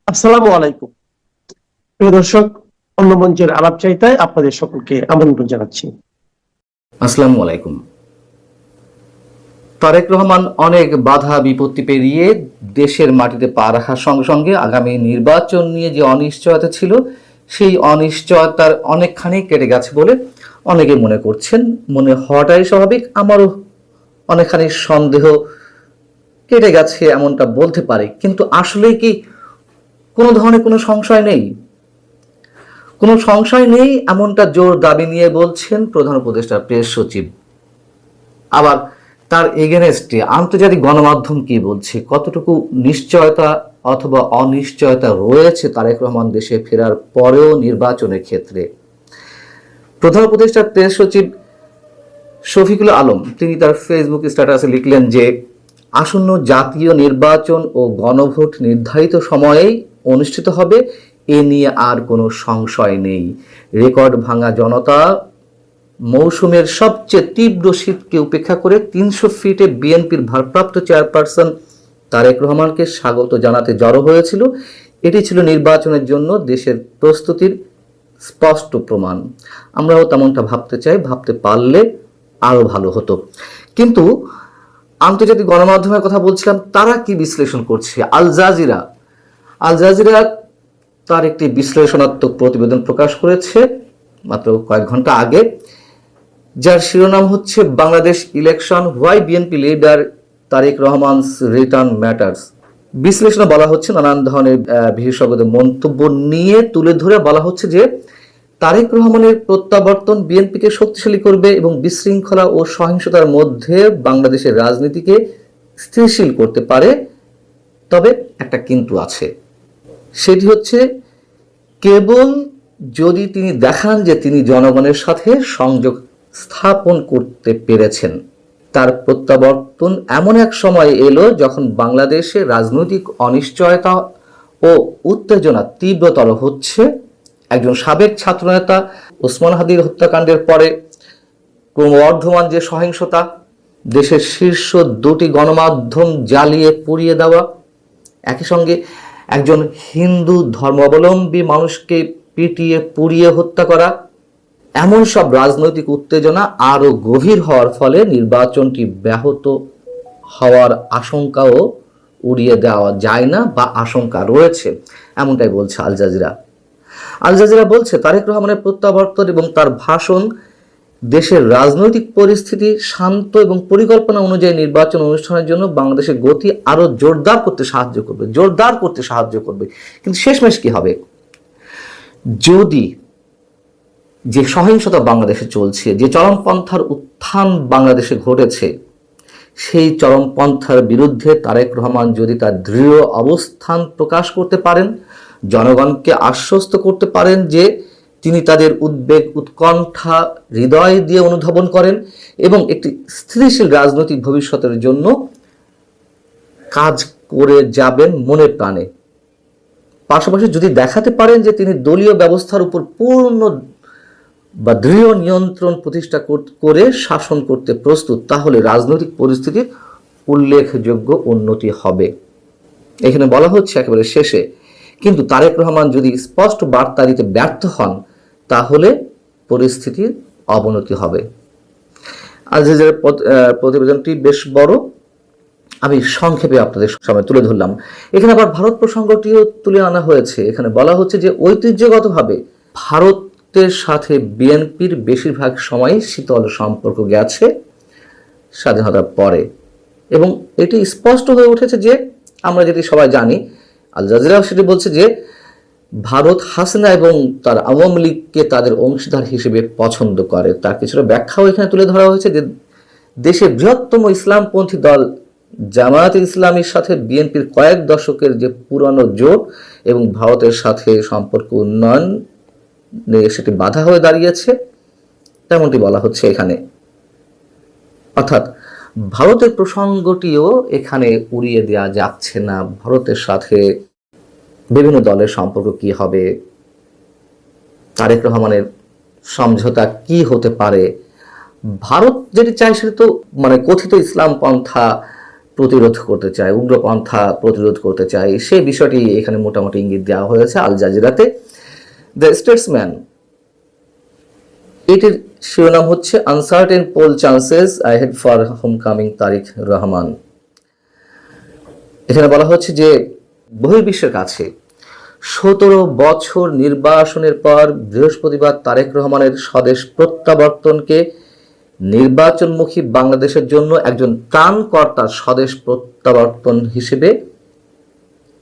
আসসালামু আলাইকুম। প্রিয় দর্শক, অন্য মঞ্চের আলাপ চাইতায় আপনাদের সকলকে আমন্ত্রণ জানাচ্ছি। আসসালামু আলাইকুম। তারেক রহমান অনেক বাধা বিপত্তি পেরিয়ে দেশের মাটিতে পা রাখার সঙ্গে সঙ্গে আগামী নির্বাচন নিয়ে যে অনিশ্চয়তা ছিল, সেই অনিশ্চয়তার অনেকখানি কেটে গেছে বলে অনেকে মনে করছেন। মনে হওয়াটাই স্বাভাবিক। আমারও অনেকখানি সন্দেহ কেটে গেছে এমনটা বলতে পারি, কিন্তু আসলেই কি কোনো ধরনের কোনো সংশয় নেই? কোনো সংশয় নেই এমনটা জোর দাবি নিয়ে বলছেন প্রধান উপদেষ্টা প্রেস সচিব। আবার তার এগেনস্টে আন্তর্জাতিক গণমাধ্যম কি বলছে, কতটুকু নিশ্চয়তা অথবা অনিশ্চয়তা রয়েছে তারেক রহমান দেশে ফেরার পরেও নির্বাচনের ক্ষেত্রে। প্রধান উপদেষ্টা প্রেস সচিব শফিকুল আলম তিনি তার ফেসবুক স্ট্যাটাসে লিখলেন যে আসন্ন জাতীয় নির্বাচন ও গণভোট নির্ধারিত সময়েই অনুষ্ঠিত হবে, এ নিয়ে আর কোনো সংশয় নেই। রেকর্ড ভাঙা জনতা মৌসুমের সবচেয়ে তীব্র শীতকে উপেক্ষা করে ৩০০ ফিটে বিএনপির ভারপ্রাপ্ত চেয়ারপারসন তারেক রহমানকে স্বাগত জানাতে জড়ো হয়েছিল। এটি ছিল নির্বাচনের জন্য দেশের প্রস্তুতির স্পষ্ট প্রমাণ। আমরাও তেমনটা ভাবতে চাই, ভাবতে পারলে আরো ভালো হতো। কিন্তু আন্তর্জাতিক গণমাধ্যমের কথা বলছিলাম, তারা কি বিশ্লেষণ করছে? আল জাজিরা তার একটি বিশ্লেষণাত্মক প্রতিবেদন প্রকাশ করেছে মাত্র কয়েক ঘন্টা আগে, যার শিরোনাম হচ্ছে Bangladesh election, why BNP leader Tarique Rahman's return matters. বিশ্লেষণে বলা হচ্ছে, নানান ধরনের বিশেষজ্ঞদের মন্তব্য নিয়ে তুলে ধরে বলা হচ্ছে যে তারেক রহমানের প্রত্যাবর্তন বিএনপিকে শক্তিশালী করবে এবং বিশৃঙ্খলা ও সহিংসতার মধ্যে বাংলাদেশের রাজনীতিকে স্থিতিশীল করতে পারে। তবে একটা কিন্তু আছে, সেটি হচ্ছে কেবল যদি তিনি দেখান যে তিনি জনগণের সাথে সংযোগ স্থাপন করতে পেরেছেন। তার প্রত্যাবর্তন এমন এক সময় এলো যখন বাংলাদেশে রাজনৈতিক অনিশ্চয়তা ও উত্তেজনা তীব্রতর হচ্ছে। একজন সাবেক ছাত্রনেতা ওসমান হাদির হত্যাকাণ্ডের পরে ক্রমবর্ধমান যে সহিংসতা, দেশের শীর্ষ দুটি গণমাধ্যম জ্বালিয়ে পুড়িয়ে দেওয়া, একই সঙ্গে একজন হিন্দু ধর্মাবলম্বী মানুষকে পিটিয়ে পুড়িয়ে হত্যা করা, এমন সব রাজনৈতিক উত্তেজনা আরো গভীর হওয়ার ফলে নির্বাচনটি ব্যাহত হওয়ার আশঙ্কাও উড়িয়ে দেওয়া যায় না বা আশঙ্কা রয়েছে, এমনটাই বলছে আল জাজিরা বলছে তারেক রহমানের প্রত্যাবর্তন এবং তার ভাষণ দেশের রাজনৈতিক পরিস্থিতি শান্ত এবং পরিকল্পনা অনুযায়ী নির্বাচন অনুষ্ঠানের জন্য বাংলাদেশের গতি আরো জোরদার করতে সাহায্য করবে। কিন্তু শেষমেশ কি হবে? যদি যে সহিংসতা বাংলাদেশে চলছে, যে চরমপন্থার উত্থান বাংলাদেশে ঘটেছে, সেই চরমপন্থার বিরুদ্ধে তারেক রহমান যদি তার দৃঢ় অবস্থান প্রকাশ করতে পারেন, জনগণকে আশ্বস্ত করতে পারেন যে তিনি তাদের উদ্বেগ উৎকণ্ঠা হৃদয় দিয়ে অনুধাবন করেন এবং একটি স্থিতিশীল রাজনৈতিক ভবিষ্যতের জন্য কাজ করে যাবেন মনে প্রাণে, পাশাপাশি যদি দেখাতে পারেন যে তিনি দলীয় ব্যবস্থার উপর পূর্ণ বা দৃঢ় নিয়ন্ত্রণ প্রতিষ্ঠা করে শাসন করতে প্রস্তুত, তাহলে রাজনৈতিক পরিস্থিতির উল্লেখযোগ্য উন্নতি হবে। এখানে বলা হচ্ছে একেবারে শেষে, কিন্তু তারেক রহমান যদি স্পষ্ট বার্তা দিতে ব্যর্থ হন, তাহলে পরিস্থিতির অবনতি হবে। আজ যে প্রতিবেদনটি বেশ বড়, আমি সংক্ষেপে আপনাদের সামনে তুলে ধরলাম। এখানে আবার ভারত প্রসঙ্গটিও তুলে আনা হয়েছে। এখানে বলা হচ্ছে যে ঐতিহ্যগতভাবে ভারতের সাথে বিএনপির বেশিরভাগ সময় শীতল সম্পর্ক গেছে স্বাধীনতার পরে, এবং এটি স্পষ্ট হয়ে উঠেছে যে আমরা যেটি সবাই জানি, আল জাজিরাও সেটি বলছে যে ভারত হাসিনা এবং তার আওয়ামী লীগকে তাদের অংশীদার হিসেবে পছন্দ করে। তার কিছুটা ব্যাখ্যাও এখানে তুলে ধরা হয়েছে যে দেশের বৃহত্তম ইসলামপন্থী দল জামায়াতে ইসলামীর সাথে বিএনপির কয়েক দশকের যে পুরানো জোট এবং ভারতের সাথে সম্পর্ক উন্নয়ন সেটি বাধা হয়ে দাঁড়িয়েছে, তেমনটি বলা হচ্ছে এখানে। অর্থাৎ ভারতের প্রসঙ্গটিও এখানে উড়িয়ে দেওয়া যাচ্ছে না। ভারতের সাথে বিভিন্ন দলের সম্পর্ক কি হবে, তারেক রহমানের সমঝোতা কি হতে পারে, ভারত যেটি চাই সেটা তো কথিত ইসলাম পন্থা প্রতিরোধ করতে চায়, উগ্রপন্থা প্রতিরোধ করতে চায়, সেই বিষয়টি এখানে মোটামুটি ইঙ্গিত দেওয়া হয়েছে আল জাজিরাতে। দ্য স্টেটসম্যান, এটির শিরোনাম হচ্ছে uncertain poll chances ahead for homecoming Tarique Rahman. এখানে বলা হচ্ছে যে বহির্বিশ্বের কাছে 17 বছর নির্বাসনের পর বৃহস্পতিবার তারেক রহমানের স্বদেশ প্রত্যাবর্তনকে নির্বাচনমুখী বাংলাদেশের জন্য একজন ত্রাণকর্তার স্বদেশ প্রত্যাবর্তন হিসেবে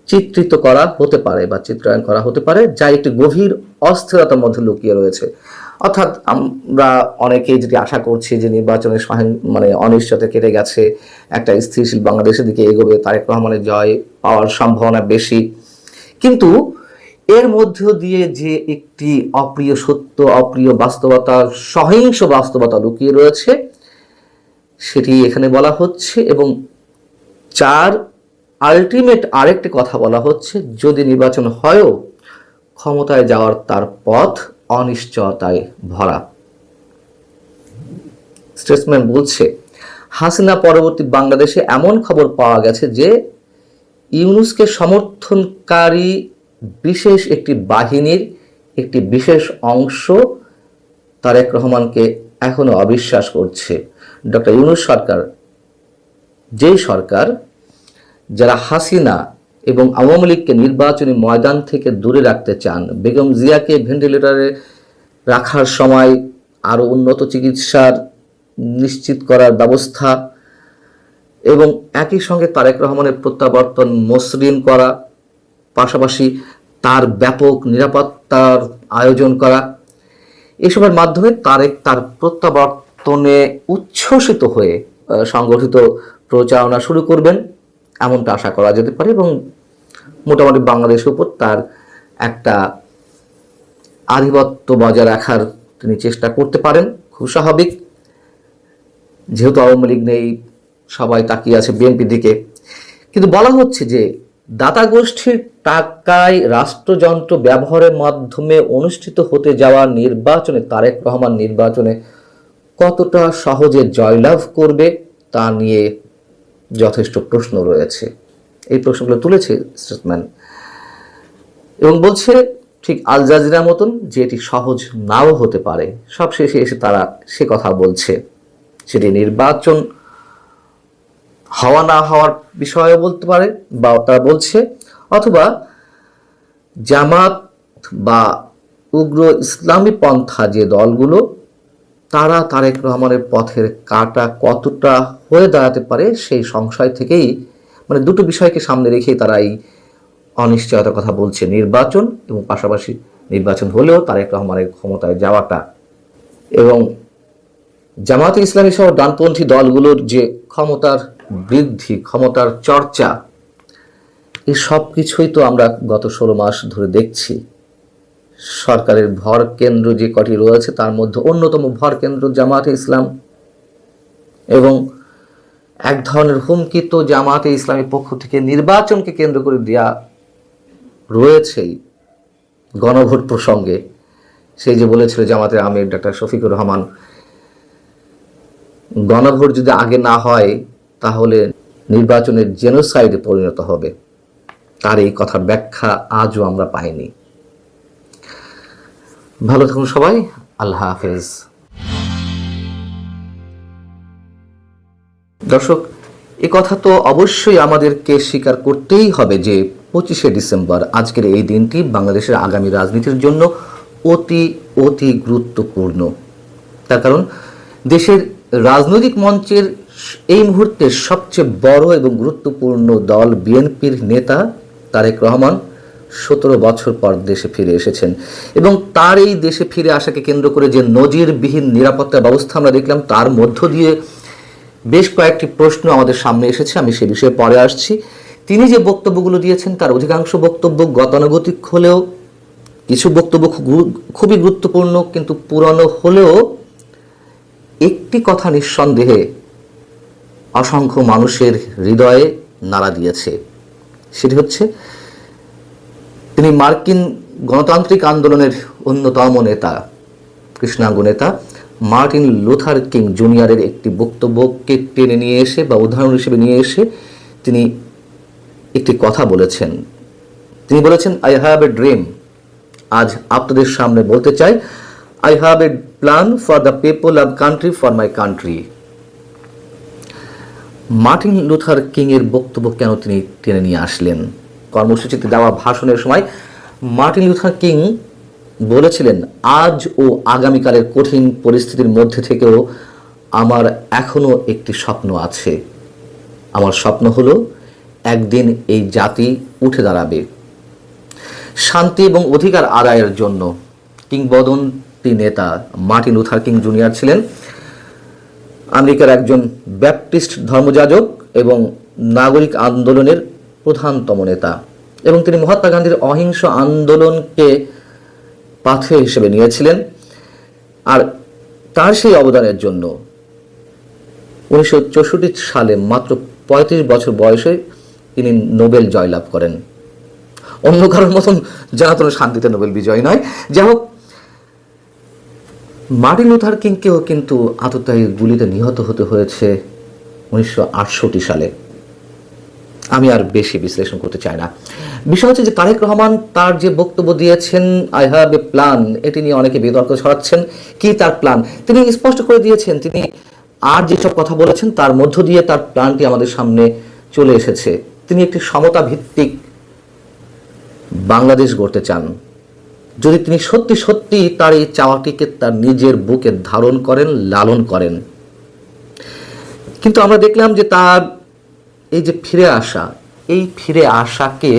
চিত্রিত করা হতে পারে বা চিত্রায়ন করা হতে পারে, যা একটি গভীর অস্থিরতার মধ্যে লুকিয়ে রয়েছে। অর্থাৎ আমরা অনেকেই যেটি আশা করছি যে নির্বাচনের অনিশ্চয়তা কেটে গেছে, একটা স্থিতিশীল বাংলাদেশের দিকে এগোবে, তারেক রহমানের জয় পাওয়ার সম্ভাবনা বেশি, কিন্তু এর মধ্য দিয়ে যে একটি অপ্রিয় সত্য, অপ্রিয় বাস্তবতা, সহিংস বাস্তবতা লুকিয়ে রয়েছে সেটি এখানে বলা হচ্ছে। এবং আলটিমেট আরেকটি কথা বলা হচ্ছে, যদি নির্বাচন হয়ও ক্ষমতায় যাওয়ার তার পথ অনিশ্চয়তায় ভরা। স্টেটসম্যান বলছে, হাসিনা পরবর্তী বাংলাদেশে এমন খবর পাওয়া গেছে যে ইউনূসকে সমর্থনকারী বিশেষ একটি বাহিনীর একটি বিশেষ অংশ তারেক রহমানকে এখনো অবিশ্বাস করছে। ডক্টর ইউনূস সরকার, যেই সরকার যারা হাসিনা এবং আওয়ামী লীগকে নির্বাচনী ময়দান থেকে দূরে রাখতে চান, বেগম জিয়াকে ভেন্টিলেটরে রাখার সময় আরও উন্নত চিকিৎসার নিশ্চিত করার ব্যবস্থা এবং একই সঙ্গে তারেক রহমানের প্রত্যাবর্তন মসৃণ করা, পাশাপাশি তার ব্যাপক নিরাপত্তার আয়োজন করা, এসবের মাধ্যমে তারেক তার প্রত্যাবর্তনে উচ্ছ্বসিত হয়ে সংগঠিত প্রচারণা শুরু করবেন, এমনটা আশা করা যেতে পারে। এবং মোটামুটি বাংলাদেশের উপর তার একটা আধিপত্য বজায় রাখার তিনি চেষ্টা করতে পারেন, খুব স্বাভাবিক, যেহেতু আওয়ামী লীগ নেই, সবাই তাকিয়ে আছে বিএনপির দিকে। কিন্তু বলা হচ্ছে যে দাতা গোষ্ঠীর টাকায় রাষ্ট্রযন্ত্র ব্যবহারের মাধ্যমে অনুষ্ঠিত হতে যাওয়া নির্বাচনে তারেক রহমান নির্বাচনে কতটা সহজে জয়লাভ করবে তা নিয়ে যথেষ্ট প্রশ্ন রয়েছে। এই প্রশ্নগুলো তুলেছে স্টেটসম্যান এবং বলছে ঠিক আল জাজিরার মতন যে এটি সহজ নাও হতে পারে। সব শেষে এসে তারা সে কথা বলছে, সেটি নির্বাচন হওয়া না হওয়ার বিষয়ে বলতে পারে, বা তারা বলছে অথবা জামাত বা উগ্র ইসলামী পন্থা যে দলগুলো, তারা তারেক রহমানের পথের কাঁটা কতটা হয়ে দাঁড়াতে পারে সেই সংশয় থেকেই, দুটো বিষয়কে সামনে রেখেই তারা এই অনিশ্চয়তার কথা বলছে, নির্বাচন এবং পাশাপাশি নির্বাচন হলেও তারেক রহমানের ক্ষমতায় যাওয়াটা। এবং জামাতে ইসলামী সহ ডানপন্থী দলগুলোর যে ক্ষমতার বৃদ্ধি, ক্ষমতার চর্চা, এই সব কিছুই তো আমরা গত 16 মাস ধরে দেখছি। সরকারের ভর কেন্দ্র যে কটি রয়েছে তার মধ্যে অন্যতম ভর কেন্দ্র জামাতে ইসলাম, এবং এক ধরনের হুমকি তো জামাতে ইসলামের পক্ষ থেকে নির্বাচনকে কেন্দ্র করে দেয়া রয়েছেই গণভোট প্রসঙ্গে। সেই যে বলেছিল জামাতের আমির ডক্টর শফিকুর রহমান, গণভোট যদি আগে না হয় তাহলে নির্বাচনের জেনোসাইডে পরিণত হবে, তার এই কথার ব্যাখ্যা আজও আমরা পাইনি। ভালো থাকুন সবাই, আল্লাহ হাফেজ। দর্শক, এ কথা তো অবশ্যই আমাদেরকে স্বীকার করতেই হবে যে 25শে ডিসেম্বর আজকের এই দিনটি বাংলাদেশের আগামী রাজনীতির জন্য অতি অতি গুরুত্বপূর্ণ। তার কারণ দেশের রাজনৈতিক মঞ্চের এই মুহূর্তে সবচেয়ে বড় এবং গুরুত্বপূর্ণ দল বিএনপির নেতা তারেক রহমান 17 বছর পর দেশে ফিরে এসেছেন, এবং তার এই দেশে ফিরে আসাকে কেন্দ্র করে যে নজিরবিহীন নিরাপত্তা ব্যবস্থা আমরা দেখলাম, তার মধ্য দিয়ে বেশ কয়েকটি প্রশ্ন আমাদের সামনে এসেছে। আমি সে বিষয়ে পরে আসছি। তিনি যে বক্তব্যগুলো দিয়েছেন তার অধিকাংশ বক্তব্য গতানুগতিক হলেও কিছু বক্তব্য খুবই গুরুত্বপূর্ণ, কিন্তু পুরনো হলেও একটি কথা নিঃসন্দেহে অসংখ্য মানুষের হৃদয়ে নাড়া দিয়েছে। সেটি হচ্ছে তিনি মার্কিন গণতান্ত্রিক আন্দোলনের অন্যতম নেতা, কৃষ্ণাঙ্গ নেতা মার্টিন লুথার কিং জুনিয়রের একটি বক্তব্যকে টেনে নিয়ে এসে বা উদাহরণ হিসেবে নিয়ে এসে তিনি একটি কথা বলেছেন। তিনি বলেছেন, আই হ্যাভ এ ড্রিম। আজ আপনাদের সামনে বলতে চাই, I have a plan for the people of country, for my country. Martin Luther king এর বক্তব্য কেন তিনি টেনে নিয়ে আসলেন? কর্মসূচিতে দেওয়া ভাষণের সময় মার্টিন লুথার কিং বলেছিলেন, আজ ও আগামীকালের কঠিন পরিস্থিতির মধ্যে থেকেও আমার এখনো একটি স্বপ্ন আছে। আমার স্বপ্ন হলো একদিন এই জাতি উঠে দাঁড়াবে শান্তি এবং অধিকার আদায়ের জন্য। কিংবদন্তি নেতা মার্টিন লুথার কিং জুনিয়র ছিলেন আমেরিকার একজন ব্যাপটিস্ট ধর্মযাজক এবং নাগরিক আন্দোলনের প্রধানতম নেতা, এবং তিনি মহাত্মা গান্ধীর অহিংস আন্দোলনকে পাথে হিসেবে নিয়েছিলেন। আর তার সেই অবদানের জন্য 1964 সালে মাত্র 35 বছর বয়সে তিনি নোবেল জয়লাভ করেন। অন্য কারোর মতন জানাতন শান্তিতে নোবেল বিজয় নয়। যাই হোক, মার্টিন লুথার কিংকেও কিন্তু আততায়ী গুলিতে নিহত হতে হয়েছে 1968 সালে। আমি আর বেশি বিশ্লেষণ করতে চাই না। বিষয় হচ্ছে যে তারেক রহমান তার যে বক্তব্য দিয়েছেন, আই হ্যাভ এ প্ল্যান, এটি নিয়ে অনেকে বিতর্ক ছড়াচ্ছেন। কি তার প্ল্যান? তিনি স্পষ্ট করে দিয়েছেন, তিনি আর যেসব কথা বলেছেন তার মধ্য দিয়ে তার প্ল্যানটি আমাদের সামনে চলে এসেছে। তিনি একটি সমতা ভিত্তিক বাংলাদেশ গড়তে চান। যদি তিনি সত্যি সত্যি তার এই চাওয়াটিকে তার নিজের বুকে ধারণ করেন, লালন করেন। কিন্তু আমরা দেখলাম যে তার এই যে ফিরে আসা, এই ফিরে আসাকে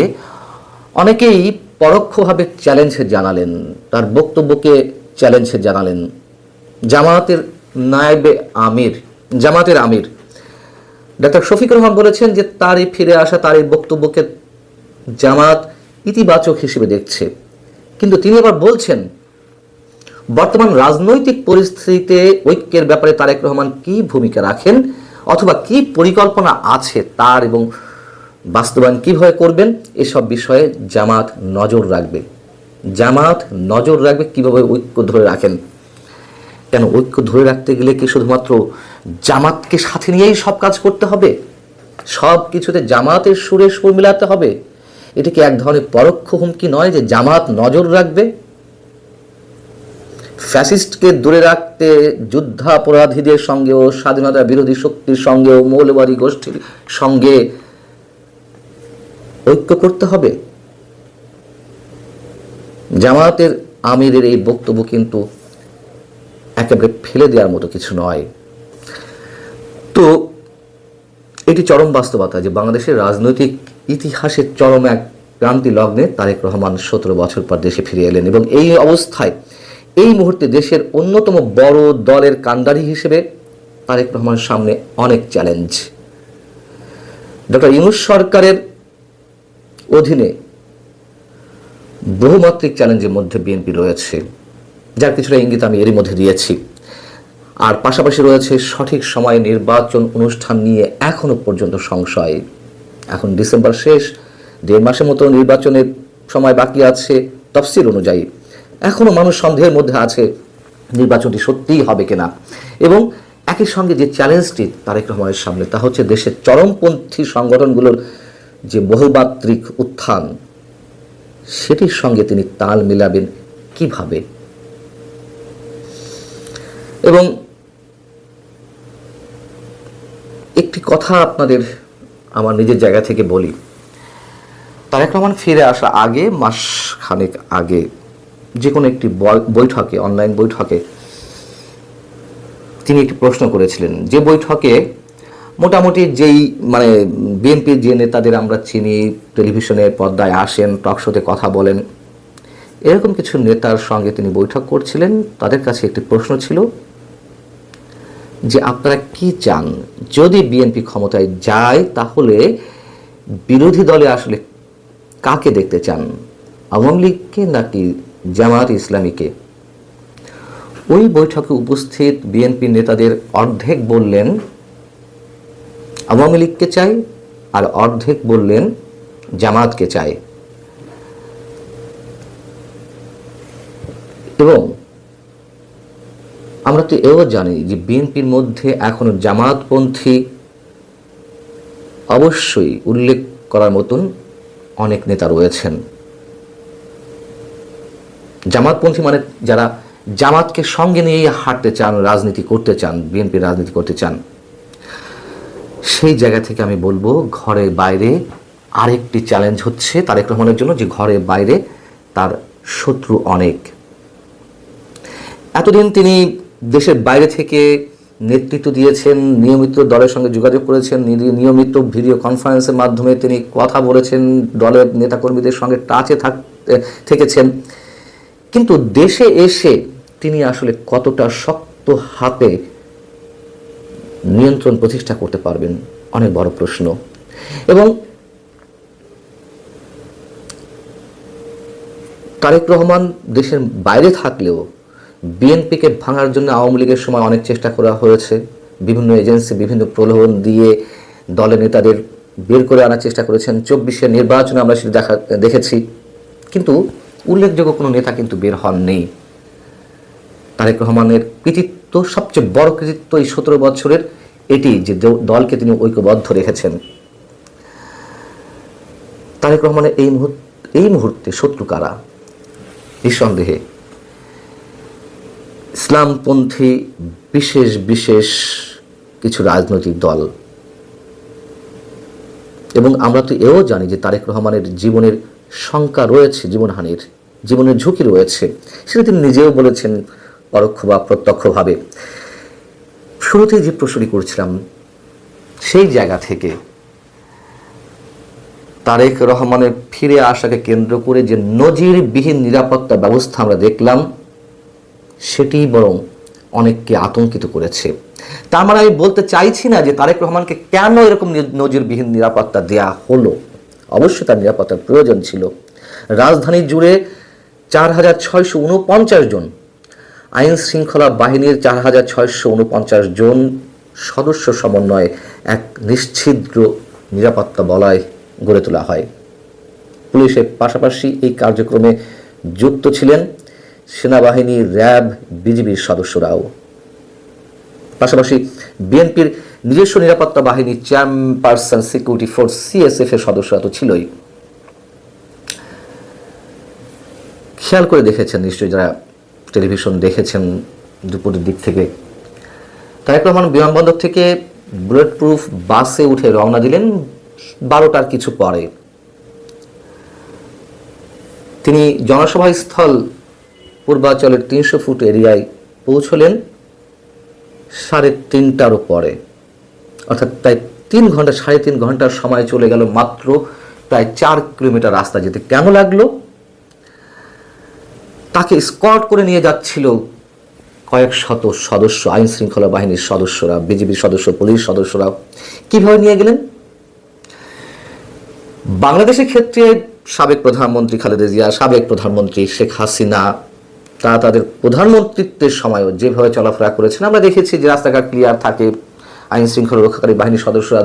অনেকেই পরোক্ষভাবে চ্যালেঞ্জে জানালেন, তার বক্তব্যকে চ্যালেঞ্জে জানালেন। জামাতের নায়েবে আমির, জামাতের আমির ডাক্তার শফিকুর রহমান বলেছেন যে তার এই ফিরে আসা, তার এই বক্তব্যকে জামাত ইতিবাচক হিসেবে দেখছে। কিন্তু তিনি আবার বলছেন, বর্তমান রাজনৈতিক পরিস্থিতিতে ঐক্যের ব্যাপারে তারেক রহমান কি ভূমিকা রাখেন অথবা কি পরিকল্পনা আছে তার, এবং বাস্তবায়ন কিভাবে করবেন, এসব বিষয়ে জামাত নজর রাখবে। জামাত নজর রাখবে কিভাবে ঐক্য ধরে রাখেন। কেন, ঐক্য ধরে রাখতে গেলে কি শুধুমাত্র জামাতকে সাথে নিয়েই সব কাজ করতে হবে? সব কিছুতে জামাতের সুরে সুর মিলাতে হবে? এটা কি এক ধরনের পরোক্ষ হুমকি নয় যে জামাত নজর রাখবে? ফ্যাসিস্টকে দূরে রাখতে যুদ্ধাপরাধীদের সঙ্গেও, স্বাধীনতা বিরোধী শক্তির সঙ্গেও, মৌলবাদী গোষ্ঠীর সঙ্গে ঐক্য করতে হবে। জামাতের আমিরের এই বক্তব্য কিন্তু একেবারে ফেলে দেওয়ার মতো কিছু নয়। তো এটি চরম বাস্তবতা যে বাংলাদেশের রাজনৈতিক ইতিহাসের চরম এক ক্রান্তি লগ্নে তারেক রহমান 17 বছর পর দেশে ফিরে এলেন, এবং এই অবস্থায় এই মুহূর্তে দেশের অন্যতম বড় দলের কান্ডারি হিসেবে তারেক রহমানের সামনে অনেক চ্যালেঞ্জ। ডক্টর ইউনূস সরকারের অধীনে বহুমাত্রিক চ্যালেঞ্জের মধ্যে বিএনপি রয়েছে, যার কিছুটা ইঙ্গিত আমি এরই মধ্যে দিয়েছি। আর পাশাপাশি রয়েছে সঠিক সময়ে নির্বাচন অনুষ্ঠান নিয়ে এখনো পর্যন্ত সংশয়। এখন ডিসেম্বর শেষ, 1.5 মাসের মতো নির্বাচনের সময় বাকি আছে তফসিল অনুযায়ী। এখনো মানুষ সন্দেহের মধ্যে আছে নির্বাচনটি সত্যিই হবে কিনা। এবং একই সঙ্গে যে চ্যালেঞ্জটি তারেক রহমানের সামনে, তা হচ্ছে দেশের চরমপন্থী সংগঠনগুলোর যে বহুমাত্রিক উত্থান, সেটির সঙ্গে তিনি তাল মিলাবেন কিভাবে। এবং একটি কথা আপনাদের আমার নিজের জায়গা থেকে বলি, তারেক রহমান ফিরে আসা আগে, মাস খানেক আগে যে কোনো একটি বৈঠকে, অনলাইন বৈঠকে তিনি একটি প্রশ্ন করেছিলেন, যে বৈঠকে মোটামুটি যেই বিএনপির যে নেতাদের আমরা চিনি, টেলিভিশনের পর্দায় আসেন, টকশোতে কথা বলেন, এরকম কিছু নেতার সঙ্গে তিনি বৈঠক করছিলেন। তাদের কাছে একটি প্রশ্ন ছিল যে আপনারা কি চান, যদি বিএনপি ক্ষমতায় যায় তাহলে বিরোধী দলে আসলে কাকে দেখতে চান, আওয়ামী লীগকে নাকি জামায়াত ইসলামীকে? ওই বৈঠকে উপস্থিত বিএনপি নেতাদের অর্ধেক বললেন আওয়ামী লীগকে চাই, আর অর্ধেক বললেন জামায়াতকে চাই। এবং আমরা তো এও জানি যে বিএনপির মধ্যে এখনো জামাতপন্থী অবশ্যই উল্লেখ করার মতন অনেক নেতা রয়েছেন। জামাতপন্থী মানে যারা জামাতকে সঙ্গে নিয়েই হাঁটতে চান, রাজনীতি করতে চান, বিএনপির রাজনীতি করতে চান, সেই জায়গা থেকে আমি বলবো ঘরে বাইরে আরেকটি চ্যালেঞ্জ হচ্ছে তারেক রহমানের জন্য, যে ঘরে বাইরে তার শত্রু অনেক। এতদিন তিনি দেশের বাইরে থেকে নেতৃত্ব দিয়েছেন, নিয়মিত দলের সঙ্গে যোগাযোগ করেছেন, নিয়মিত ভিডিও কনফারেন্সের মাধ্যমে তিনি কথা বলেছেন, দলের নেতাকর্মীদের সঙ্গে টাচে থেকেছেন। কিন্তু দেশে এসে তিনি আসলে কতটা শক্ত হাতে নিয়ন্ত্রণ প্রতিষ্ঠা করতে পারবেন, অনেক বড় প্রশ্ন। এবং তারেক রহমান দেশের বাইরে থাকলেও বিএনপিকে ভাঙার জন্য আওয়ামী লীগের সময় অনেক চেষ্টা করা হয়েছে, বিভিন্ন এজেন্সি বিভিন্ন প্রলোভন দিয়ে দলের নেতাদের বের করে আনার চেষ্টা করেছেন। 24-এর নির্বাচনে আমরা সেটা দেখেছি, কিন্তু উল্লেখযোগ্য কোনো নেতা কিন্তু বের হননি। তারেক রহমানের কৃতিত্ব, সবচেয়ে বড় কৃতিত্ব এই 17 বছরের এটি যে দলকে তিনি ঐক্যবদ্ধ রেখেছেন। তারেক রহমানের এই মুহূর্তে শত্রু কারা? নিঃসন্দেহে ইসলামপন্থী বিশেষ কিছু রাজনৈতিক দল। এবং আমরা তো এও জানি যে তারেক রহমানের জীবনের শঙ্কা রয়েছে, জীবনহানির, জীবনের ঝুঁকি রয়েছে, সেটা তিনি নিজেও বলেছেন পরোক্ষ বা প্রত্যক্ষভাবে। শুরুতেই যে প্রশ্নটি করছিলাম, সেই জায়গা থেকে তারেক রহমানের ফিরে আসাকে কেন্দ্র করে যে নজিরবিহীন নিরাপত্তা ব্যবস্থা আমরা দেখলাম, সেটি বরং অনেককে আতঙ্কিত করেছে। তার মানে আমি বলতে চাইছি না যে তারেক রহমানকে কেন এরকম নজিরবিহীন নিরাপত্তা দেয়া হলো। অবশ্যই তার নিরাপত্তার প্রয়োজন ছিল। রাজধানী জুড়ে 4649 জন, আইন শৃঙ্খলা বাহিনীর 4649 জন সদস্য সমন্বয়ে এক নিশ্ছিদ্র নিরাপত্তা বলয় গড়ে তোলা হয়। পুলিশের পাশাপাশি এই কার্যক্রমে যুক্ত ছিলেন সেনাবাহিনী, র্যাব, বিজিবির সদস্যরাও। পাশাপাশি বিএনপির নিজস্ব নিরাপত্তা বাহিনী চেয়ারপারসন সিকিউরিটি ফোর্স CSF এর সদস্যরা তো ছিলই। খেয়াল করে দেখেছেন নিশ্চয়ই, যারা টেলিভিশন দেখেছেন দুপুরের দিক থেকে, তারেক রহমান বিমানবন্দর থেকে বুলেট প্রুফ বাসে উঠে রওনা দিলেন 12টার কিছু পরে। তিনি জনসভাস্থল পূর্বাঞ্চলের 300 ফুট এরিয়ায় পৌঁছলেন 3:30টারও পরে, অর্থাৎ প্রায় 3.5 ঘন্টার সময় চলে গেল মাত্র প্রায় 4 কিলোমিটার রাস্তা যেতে। কেন লাগলো? তাকে স্কর্ট করে নিয়ে যাচ্ছিল কয়েক শত সদস্য, আইন শৃঙ্খলা বাহিনীর সদস্যরা, বিজিবির সদস্য, পুলিশ সদস্যরা। কিভাবে নিয়ে গেলেন? বাংলাদেশের ক্ষেত্রে সাবেক প্রধানমন্ত্রী খালেদা জিয়া, সাবেক প্রধানমন্ত্রী শেখ হাসিনা, তারা তাদের প্রধানমন্ত্রীত্বের সময়ও যেভাবে চলাফেরা করেছেন আমরা দেখেছি যে রাস্তাঘাট ক্লিয়ার থাকে, আইন শৃঙ্খলা রক্ষাকারী বাহিনীর সদস্যরা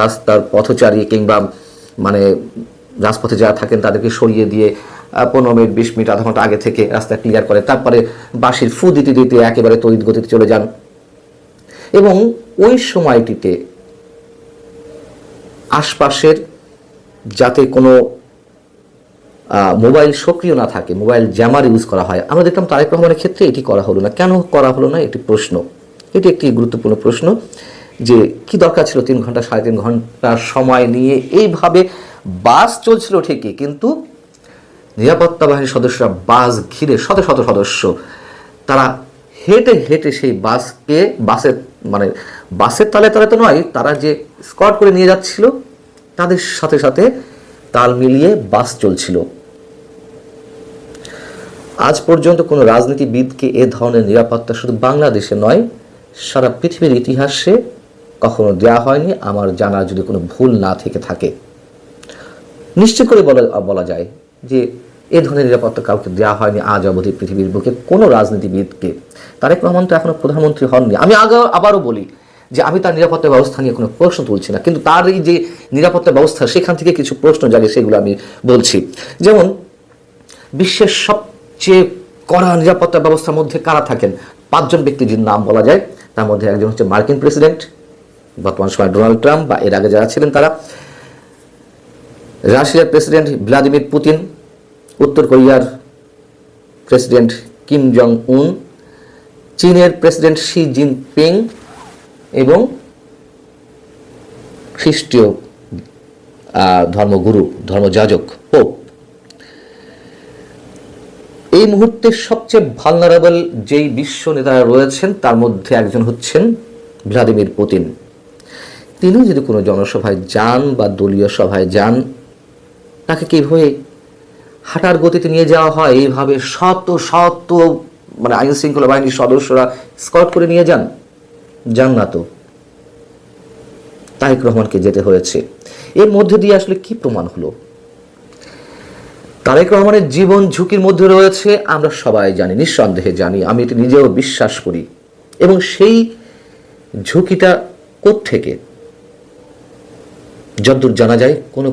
রাস্তার পথচারী কিংবা রাজপথে যারা থাকেন তাদেরকে সরিয়ে দিয়ে 15 মিনিট 20 মিনিট আধা ঘন্টা আগে থেকে রাস্তা ক্লিয়ার করে, তারপরে বাঁশির ফু দিতে দিতে একেবারে তড়িৎ গতিতে চলে যান। এবং ওই সময়টিতে আশপাশের যাতে কোনো মোবাইল সক্রিয় না থাকে, মোবাইল জ্যামার ইউজ করা হয়। আমরা দেখলাম তারেক রহমানের ক্ষেত্রে এটি করা হলো না। কেন করা হলো না? এটি প্রশ্ন, এটি একটি গুরুত্বপূর্ণ প্রশ্ন, যে কি দরকার ছিল 3 ঘন্টা 3.5 ঘন্টার সময় নিয়ে এইভাবে? বাস চলছিল ঠিকই, কিন্তু নিরাপত্তা বাহিনীর সদস্যরা বাস ঘিরে শত শত সদস্য, তারা হেঁটে হেঁটে সেই বাসের তালে তালে তো নয়, তারা যে স্কট করে নিয়ে যাচ্ছিল তাদের সাথে সাথে তাল মিলিয়ে বাস চলছিল। আজ পর্যন্ত কোনো রাজনীতিবিদকে এ ধরনের নিরাপত্তা শুধু বাংলাদেশে নয়, সারা পৃথিবীর ইতিহাসে কখনো দেওয়া হয়নি, আমার জানার যদি কোনো ভুল না থেকে থাকে। নিশ্চিত করে বলা যায় যে এ ধরনের নিরাপত্তা কাউকে দেওয়া হয়নি আজ অবধি পৃথিবীর বুকে কোনো রাজনীতিবিদকে। তারেক রহমান তো এখনো প্রধানমন্ত্রী হননি। আমি আবারও বলি যে আমি তার নিরাপত্তা ব্যবস্থা নিয়ে কোনো প্রশ্ন তুলছি না, কিন্তু তার এই যে নিরাপত্তা ব্যবস্থা, সেখান থেকে কিছু প্রশ্ন জাগে, সেগুলো আমি বলছি। যেমন বিশ্বের সবচেয়ে কড়া নিরাপত্তা ব্যবস্থার মধ্যে কারা থাকেন? পাঁচজন ব্যক্তির যে নাম বলা যায়, তার মধ্যে একজন হচ্ছে মার্কিন প্রেসিডেন্ট বর্তমান সময় ডোনাল্ড ট্রাম্প, বা এর আগে যারা ছিলেন তারা, রাশিয়ার প্রেসিডেন্ট ভ্লাদিমির পুতিন, উত্তর কোরিয়ার প্রেসিডেন্ট কিম জং উন, চীনের প্রেসিডেন্ট শি জিনপিং এবং খ্রিস্টীয় ধর্মগুরু, ধর্মযাজক পোপ। এই মুহূর্তে সবচেয়ে ভালনারেবল যেই বিশ্ব নেতারা রয়েছেন তার মধ্যে একজন হচ্ছেন ভ্লাদিমির পুতিন। তিনি যদি কোনো জনসভায় যান বা দলীয় সভায় যান, তাকে কিভাবে হাঁটার গতিতে নিয়ে যাওয়া হয়, এইভাবে শত শত মানে আইন শৃঙ্খলা বাহিনীর সদস্যরা স্কট করে নিয়ে যান না তো। তারেক রহমানকে যেতে হয়েছে। এর মধ্যে দিয়ে আসলে কি প্রমাণ হলো? তারেক রহমানের জীবন ঝুঁকির মধ্যে রয়েছে, আমরা সবাই জানি, নিঃসন্দেহে জানি, আমি এটি নিজেও বিশ্বাস করি। এবং সেই ঝুঁকিটা কোত্থেকে? যতদূর জানা যায় কোনো